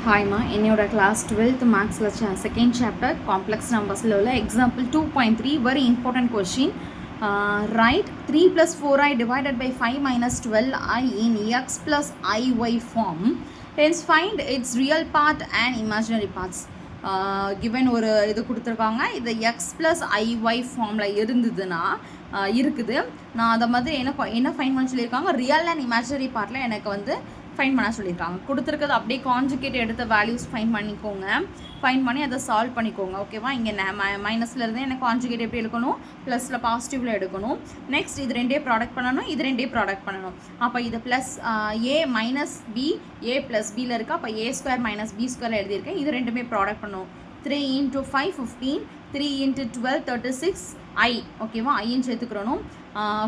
Hi ma, என்னோட class 12th mathsல second chapter complex numbersல உள்ள example 2.3 very important question. Write 3 plus 4i divided by 5 minus 12i in x plus iy form. Hence find its real part and imaginary parts. Given ஒரு இது கொடுத்துருக்காங்க, இது x plus iy ஃபார்மில் இருந்ததுன்னா இருக்குது. நான் அதை மாதிரி என்ன ஃபைன் பண்ண சொல்லியிருக்காங்க, ரியல் அண்ட் இமேஜினரி பார்ட்டில் எனக்கு வந்து ஃபைன் பண்ண சொல்லியிருக்காங்க. கொடுத்துருக்கிறது அப்படியே கான்ஜுகேட் எடுத்த வேல்யூஸ் ஃபைன் பண்ணிக்கோங்க, ஃபைன் பண்ணி அதை சால்வ் பண்ணிக்கோங்க. ஓகேவா? இங்கே மைனஸில் இருந்து எனக்கு கான்ஜுகேட் எப்படி எடுக்கணும், ப்ளஸில் பாசிட்டிவில் எடுக்கணும். நெக்ஸ்ட் இது ரெண்டே ப்ராடக்ட் பண்ணணும், இது ரெண்டே ப்ராடக்ட் பண்ணணும். அப்போ இது plus A minus B, A plus பியில் இருக்குது. அப்போ ஏ ஸ்கொயர் மைனஸ் பி ஸ்கொயர் எழுதியிருக்கேன். இது ரெண்டுமே ப்ராடக்ட் பண்ணணும். 3 into 5 15, 3 into 12 36 I. ஓகேவா? ஐன்னு சேர்த்துக்கிறணும்.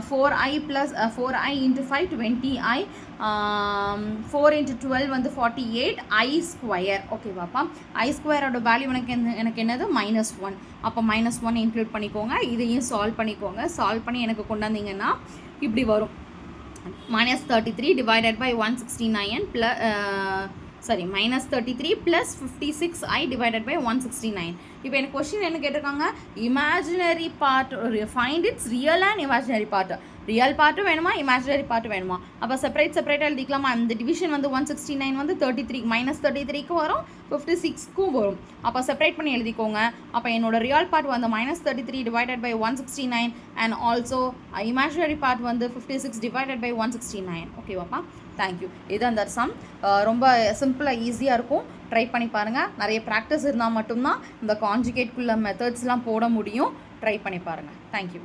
4i plus 4i into 5 20i, 4 into 12 வந்து 48 I ஸ்கொயர். ஓகேவாப்பா? ஐ ஸ்கொயரோட வேல்யூ எனக்கு என்னது -1. அப்போ -1 இன்க்ளூட் பண்ணிக்கோங்க. இதையும் சால்வ் பண்ணிக்கோங்க. சால்வ் பண்ணி எனக்கு கொண்டாந்தீங்கன்னா இப்படி வரும். -33 divided by 169 plus -33 plus 56i divided by 169. இப்போ எனக்கு கொஸ்டின் என்ன கேட்டிருக்காங்க, imaginary part find it's real and imaginary part. Real பார்ட்டும் வேணுமா, இமேஜினரி பார்ட்டும் வேணுமா? அப்போ செப்பரேட்டாக எழுதிக்கலாமா? இந்த டிவிஷன் வந்து 169 வந்து 33 -33க்கும் வரும், 56க்கும் வரும். அப்போ செப்பரேட் பண்ணி எழுதிக்கோங்க. அப்போ என்னோட ரியல் பார்ட் வந்து -33 divided by 169 and also imaginary part வந்து 56 divided by 169. ஓகேவாப்பா? தேங்க்யூ. இது அந்த சம் ரொம்ப சிம்பிளாக ஈஸியாக இருக்கும். ட்ரை பண்ணி பாருங்கள். நிறைய ப்ராக்டிஸ் இருந்தால் மட்டும்தான் இந்த கான்ஜுகேட்குள்ள மெத்தட்ஸ்லாம் போட முடியும். ட்ரை பண்ணி பாருங்கள். தேங்க்யூ.